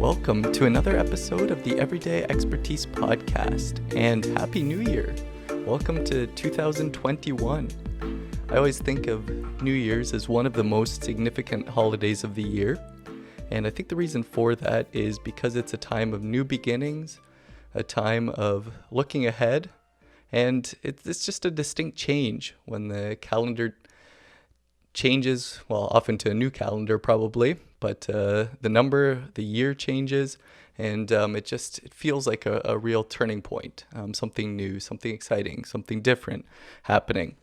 Welcome to another episode of the Everyday Expertise Podcast, and Happy New Year! Welcome to 2021. I always think of New Year's as one of the most significant holidays of the year, and I think the reason for that is because it's a time of new beginnings, a time of looking ahead, and it's just a distinct change when the calendar changes, well, often to a new calendar probably, but the year changes, and it feels like a real turning point, something new, something exciting, something different happening.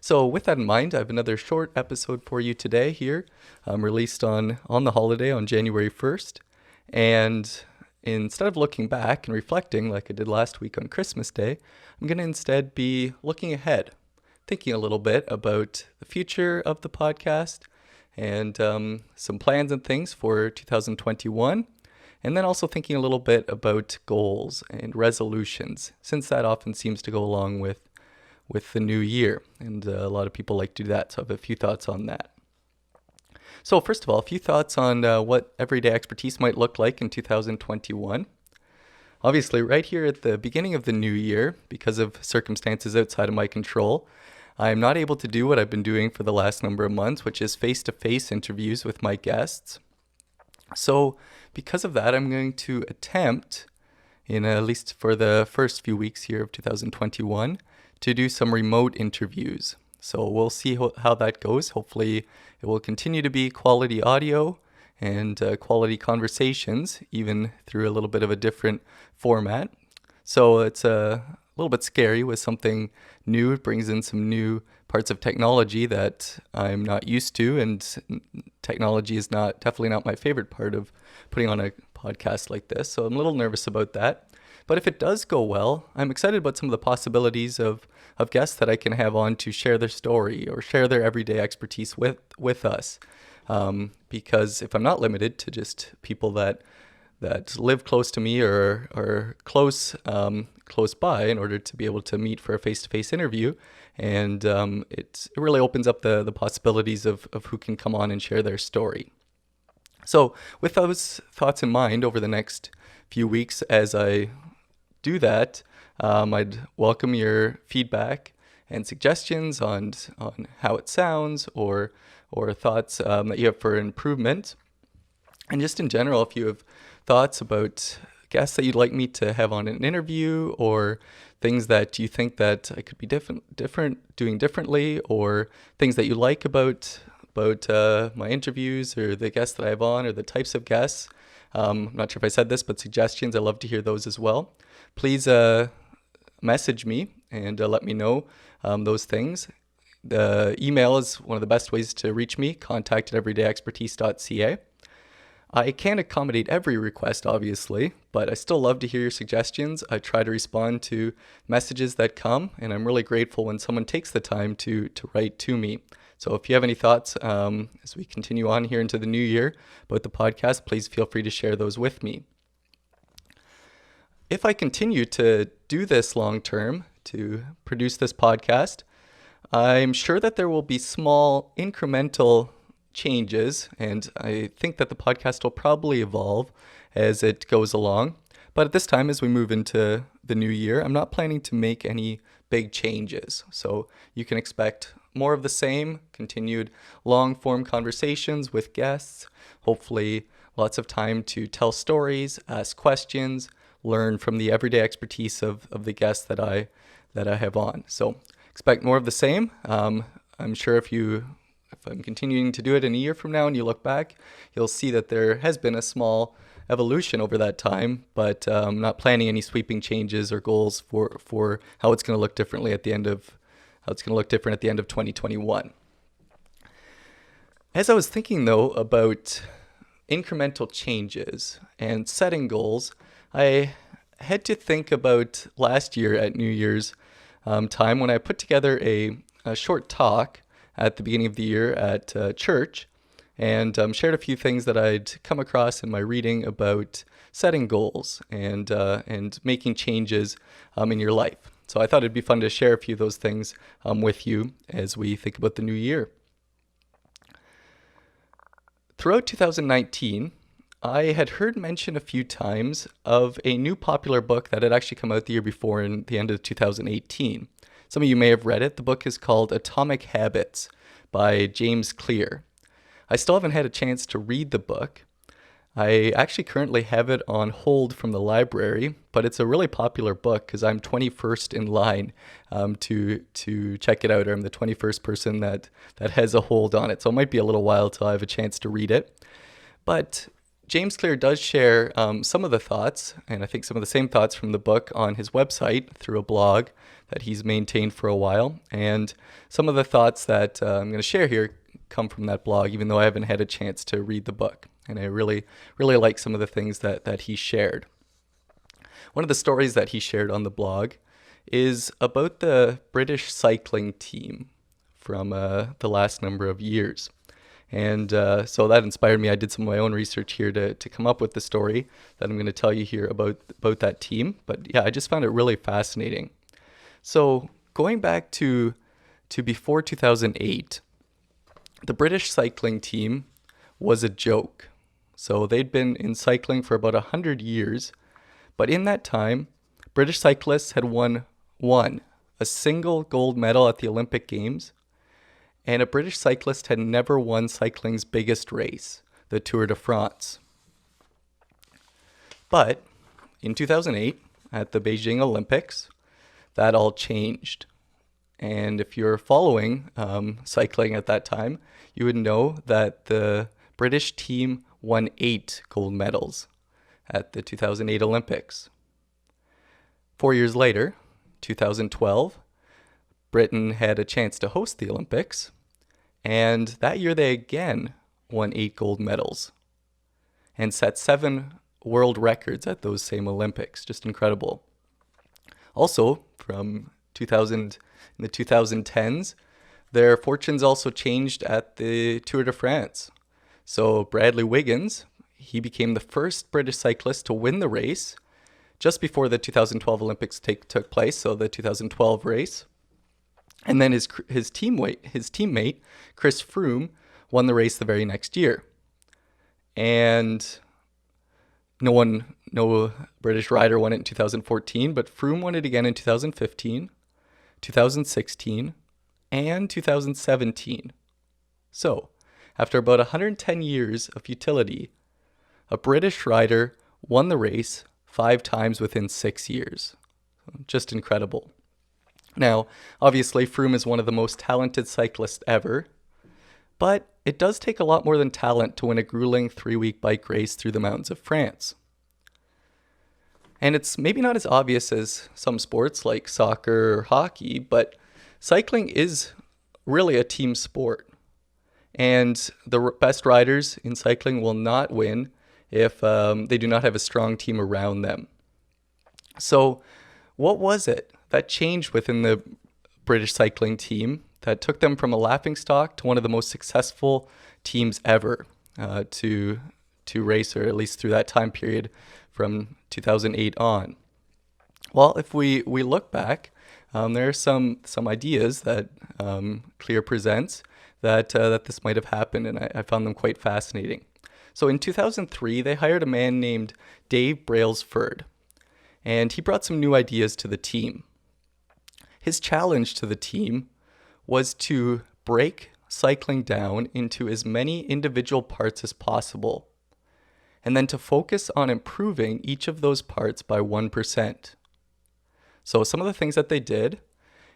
So with that in mind, I have another short episode for you today here, released on the holiday on January 1st, and instead of looking back and reflecting like I did last week on Christmas Day, I'm going to instead be looking ahead, thinking a little bit about the future of the podcast and some plans and things for 2021, and then also thinking a little bit about goals and resolutions, since that often seems to go along with the new year, and a lot of people like to do that, so I have a few thoughts on that. So first of all, a few thoughts on what everyday expertise might look like in 2021. Obviously, right here at the beginning of the new year, because of circumstances outside of my control, I'm not able to do what I've been doing for the last number of months, which is face-to-face interviews with my guests. So because of that, I'm going to attempt, at least for the first few weeks here of 2021, to do some remote interviews. So we'll see how that goes. Hopefully it will continue to be quality audio and quality conversations, even through a little bit of a different format. So it's a little bit scary with something new. It brings in some new parts of technology that I'm not used to, and technology is definitely not my favorite part of putting on a podcast like this. So I'm a little nervous about that. But if it does go well, I'm excited about some of the possibilities of guests that I can have on to share their story or share their everyday expertise with us. Because if I'm not limited to just people that live close to me or are close by in order to be able to meet for a face-to-face interview, and it really opens up the possibilities of who can come on and share their story. So with those thoughts in mind, over the next few weeks as I do that, I'd welcome your feedback and suggestions on how it sounds or thoughts that you have for improvement. And just in general, if you have thoughts about guests that you'd like me to have on an interview, or things that you think that I could be doing differently, or things that you like about my interviews or the guests that I have on, or the types of guests. I'm not sure if I said this, but suggestions, I love to hear those as well. Please message me and let me know those things. The email is one of the best ways to reach me, contact@everydayexpertise.ca. I can't accommodate every request, obviously, but I still love to hear your suggestions. I try to respond to messages that come, and I'm really grateful when someone takes the time to write to me. So if you have any thoughts as we continue on here into the new year about the podcast, please feel free to share those with me. If I continue to do this long term, to produce this podcast, I'm sure that there will be small incremental changes, and I think that the podcast will probably evolve as it goes along. But at this time, as we move into the new year, I'm not planning to make any big changes. So you can expect more of the same, continued long-form conversations with guests, hopefully lots of time to tell stories, ask questions, learn from the everyday expertise of the guests that I have on. So expect more of the same. I'm sure if I'm continuing to do it in a year from now and you look back, you'll see that there has been a small evolution over that time, but I'm not planning any sweeping changes or goals for how it's going to look differently at the end of 2021. As I was thinking though about incremental changes and setting goals, I had to think about last year at New Year's time when I put together a short talk at the beginning of the year at church, and shared a few things that I'd come across in my reading about setting goals and making changes in your life. So I thought it'd be fun to share a few of those things with you as we think about the new year. Throughout 2019, I had heard mention a few times of a new popular book that had actually come out the year before in the end of 2018. Some of you may have read it. The book is called Atomic Habits by James Clear. I still haven't had a chance to read the book. I actually currently have it on hold from the library, but it's a really popular book because I'm 21st in line to check it out, or I'm the 21st person that has a hold on it. So it might be a little while till I have a chance to read it. But James Clear does share some of the thoughts, and I think some of the same thoughts from the book on his website through a blog that he's maintained for a while. And some of the thoughts that I'm going to share here come from that blog, even though I haven't had a chance to read the book. And I really like some of the things that he shared. One of the stories that he shared on the blog is about the British cycling team from the last number of years. And so that inspired me. I did some of my own research here to come up with the story that I'm going to tell you here about that team. But yeah, I just found it really fascinating. So going back to before 2008, the British cycling team was a joke. So they'd been in cycling for about 100 years. But in that time, British cyclists had won a single gold medal at the Olympic Games. And a British cyclist had never won cycling's biggest race, the Tour de France. But in 2008, at the Beijing Olympics, that all changed. And if you're following cycling at that time, you would know that the British team won 8 gold medals at the 2008 Olympics. 4 years later, 2012, Britain had a chance to host the Olympics, and that year they again won 8 gold medals and set 7 world records at those same Olympics. Just incredible. Also, from in the 2010s, their fortunes also changed at the Tour de France. So Bradley Wiggins, he became the first British cyclist to win the race just before the 2012 Olympics took place, so the 2012 race. And then his teammate, Chris Froome, won the race the very next year. And no British rider won it in 2014, but Froome won it again in 2015, 2016, and 2017. So, after about 110 years of futility, a British rider won the race 5 times within 6 years. Just incredible. Now, obviously, Froome is one of the most talented cyclists ever, but it does take a lot more than talent to win a grueling 3-week bike race through the mountains of France. And it's maybe not as obvious as some sports like soccer or hockey, but cycling is really a team sport. And the best riders in cycling will not win if they do not have a strong team around them. So what was it that changed within the British cycling team that took them from a laughingstock to one of the most successful teams ever to race, or at least through that time period from 2008 on? Well, if we look back, there are some ideas that Clear presents that this might have happened, and I found them quite fascinating. So in 2003, they hired a man named Dave Brailsford, and he brought some new ideas to the team. His challenge to the team was to break cycling down into as many individual parts as possible, and then to focus on improving each of those parts by 1%. So some of the things that they did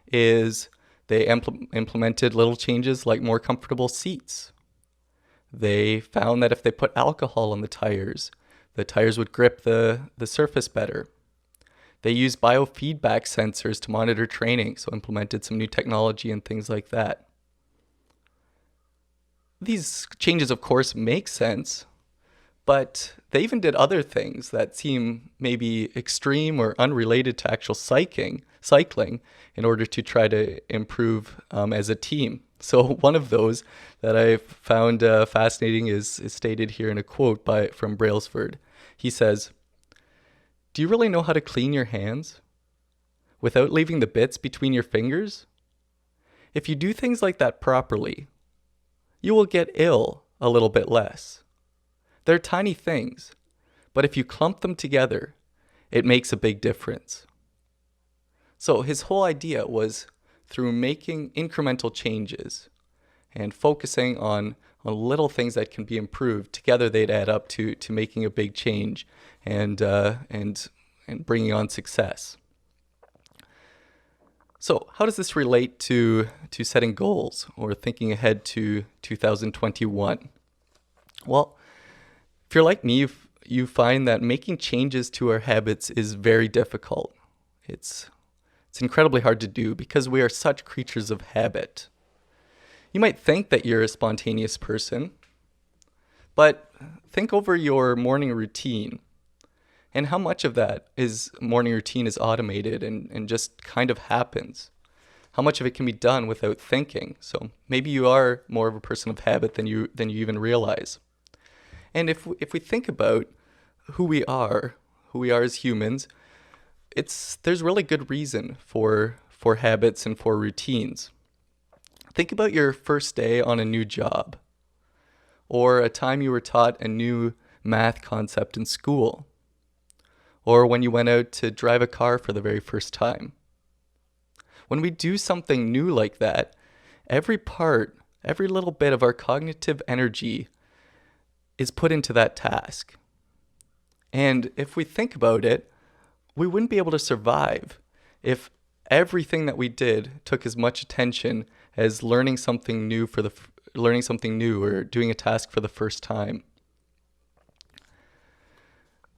is they implemented little changes like more comfortable seats. They found that if they put alcohol on the tires would grip the surface better. They used biofeedback sensors to monitor training, so implemented some new technology and things like that. These changes, of course, make sense, but they even did other things that seem maybe extreme or unrelated to actual cycling in order to try to improve as a team. So one of those that I found fascinating is stated here in a quote from Brailsford. He says, "Do you really know how to clean your hands without leaving the bits between your fingers? If you do things like that properly, you will get ill a little bit less. They're tiny things, but if you clump them together, it makes a big difference. So his whole idea was through making incremental changes and focusing on little things that can be improved, together they'd add up to making a big change and bringing on success. So how does this relate to setting goals or thinking ahead to 2021? Well, if you're like me, you find that making changes to our habits is very difficult. It's incredibly hard to do because we are such creatures of habit. You might think that you're a spontaneous person, but think over your morning routine and how much of that morning routine is automated and just kind of happens. How much of it can be done without thinking? So maybe you are more of a person of habit than you even realize. And if we think about who we are as humans, there's really good reason for habits and for routines. Think about your first day on a new job, or a time you were taught a new math concept in school, or when you went out to drive a car for the very first time. When we do something new like that, every little bit of our cognitive energy is put into that task. And if we think about it, we wouldn't be able to survive if everything that we did took as much attention as learning something new or doing a task for the first time.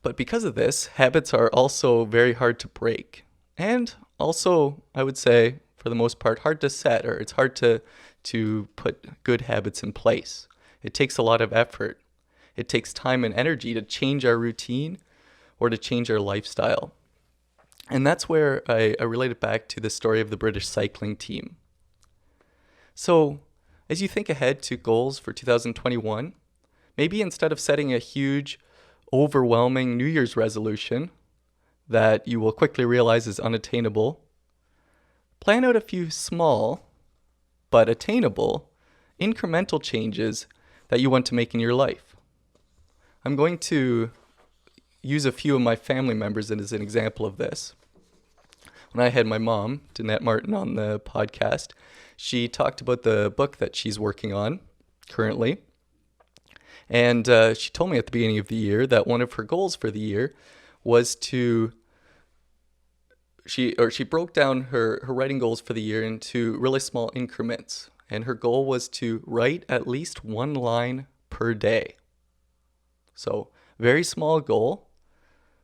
But because of this, habits are also very hard to break. And also, I would say, for the most part, hard to set, or it's hard to put good habits in place. It takes a lot of effort. It takes time and energy to change our routine or to change our lifestyle. And that's where I relate it back to the story of the British cycling team. So, as you think ahead to goals for 2021, maybe instead of setting a huge, overwhelming New Year's resolution that you will quickly realize is unattainable, plan out a few small but attainable incremental changes that you want to make in your life. I'm going to use a few of my family members as an example of this. When I had my mom, Danette Martin, on the podcast, she talked about the book that she's working on currently. And she told me at the beginning of the year that one of her goals for the year was she broke down her writing goals for the year into really small increments. And her goal was to write at least one line per day. So, very small goal,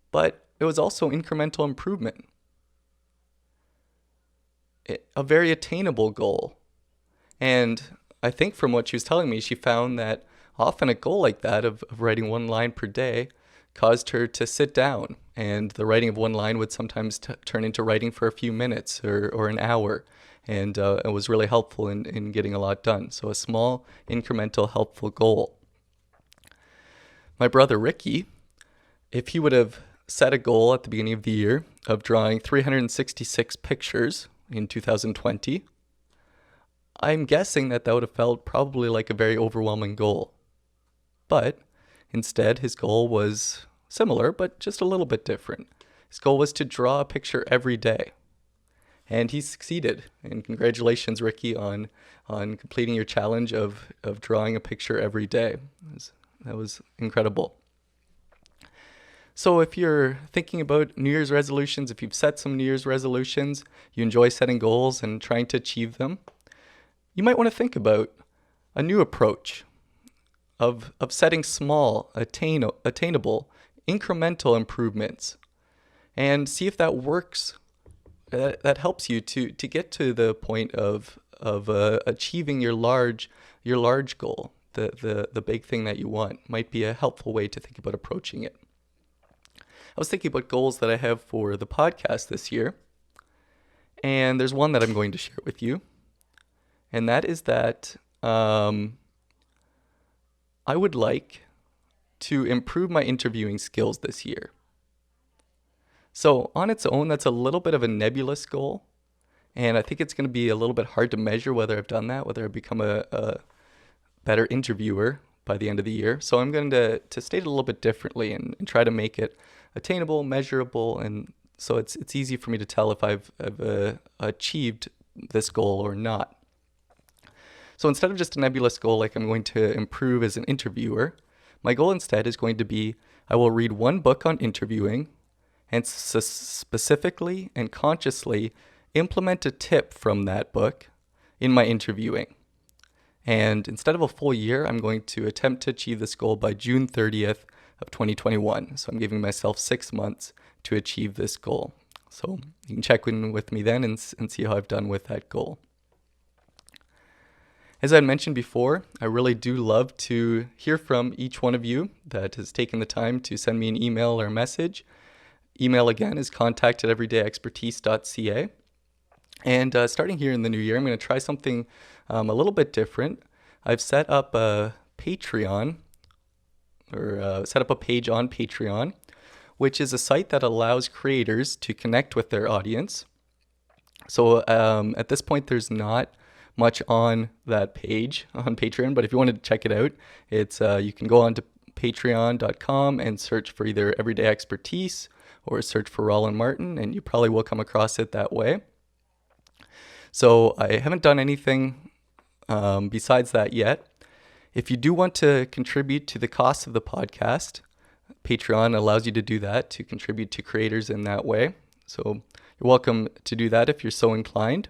but it was also incremental improvement. A very attainable goal. And I think from what she was telling me, she found that often a goal like that of writing one line per day caused her to sit down, and the writing of one line would sometimes turn into writing for a few minutes or an hour, and it was really helpful in getting a lot done. So a small, incremental, helpful goal. My brother Ricky, if he would have set a goal at the beginning of the year of drawing 366 pictures in 2020, I'm guessing that would have felt probably like a very overwhelming goal. But instead, his goal was similar, but just a little bit different. His goal was to draw a picture every day. And he succeeded. And congratulations, Ricky, on completing your challenge of drawing a picture every day. That was incredible. So if you're thinking about New Year's resolutions, if you've set some New Year's resolutions, you enjoy setting goals and trying to achieve them, you might want to think about a new approach of setting small, attainable, incremental improvements, and see if that works. That helps you to get to the point of achieving your large goal, the big thing that you want. Might be a helpful way to think about approaching it. I was thinking about goals that I have for the podcast this year, and there's one that I'm going to share with you, and that is that I would like to improve my interviewing skills this year. So on its own, that's a little bit of a nebulous goal, and I think it's going to be a little bit hard to measure whether I've done that, whether I've become a better interviewer by the end of the year. So I'm going to state it a little bit differently and try to make it attainable, measurable, and so it's easy for me to tell if I've achieved this goal or not. So instead of just a nebulous goal like I'm going to improve as an interviewer, my goal instead is going to be I will read one book on interviewing and specifically and consciously implement a tip from that book in my interviewing. And instead of a full year, I'm going to attempt to achieve this goal by June 30th of 2021. So I'm giving myself 6 months to achieve this goal. So you can check in with me then and see how I've done with that goal. As I mentioned before, I really do love to hear from each one of you that has taken the time to send me an email or a message. Email again is contact@everydayexpertise.ca. And starting here in the new year, I'm going to try something a little bit different. I've set up a Patreon, or set up a page on Patreon, which is a site that allows creators to connect with their audience. So at this point, there's not much on that page on Patreon, but if you wanted to check it out, it's you can go on to patreon.com and search for either Everyday Expertise or search for Roland Martin, and you probably will come across it that way. So I haven't done anything besides that yet. If you do want to contribute to the cost of the podcast, Patreon allows you to do that, to contribute to creators in that way. So you're welcome to do that if you're so inclined.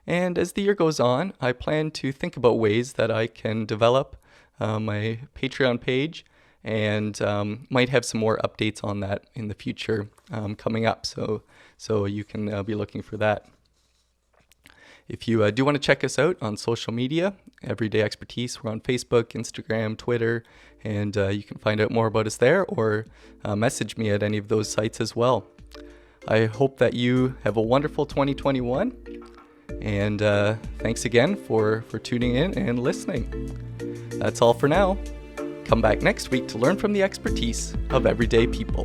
And as the year goes on, I plan to think about ways that I can develop my Patreon page and might have some more updates on that in the future coming up. So you can be looking for that. If you do want to check us out on social media, Everyday Expertise, we're on Facebook, Instagram, Twitter, and you can find out more about us there or message me at any of those sites as well. I hope that you have a wonderful 2021. And thanks again for tuning in and listening. That's all for now. Come back next week to learn from the expertise of everyday people.